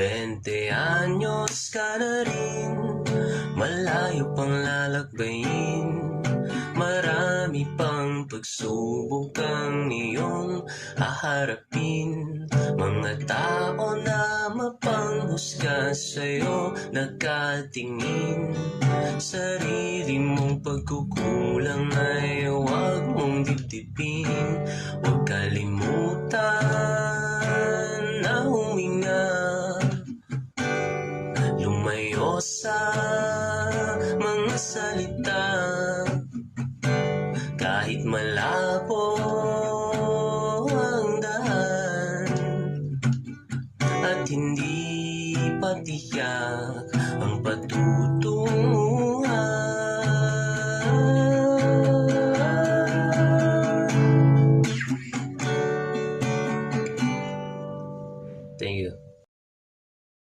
20 anyos ka na rin, malayo pang lalakbayin. Marami pang pagsubok ang iyong haharapin. Mga tao na mapanghusga sa'yo nakatingin. Sarili mong pagkukulang ay huwag mong dibdibin. Huwag kalimutan na huminga, lumayo sa mga salita. Kahit malabo ang daan at hindi patiyak ang patutunguhan,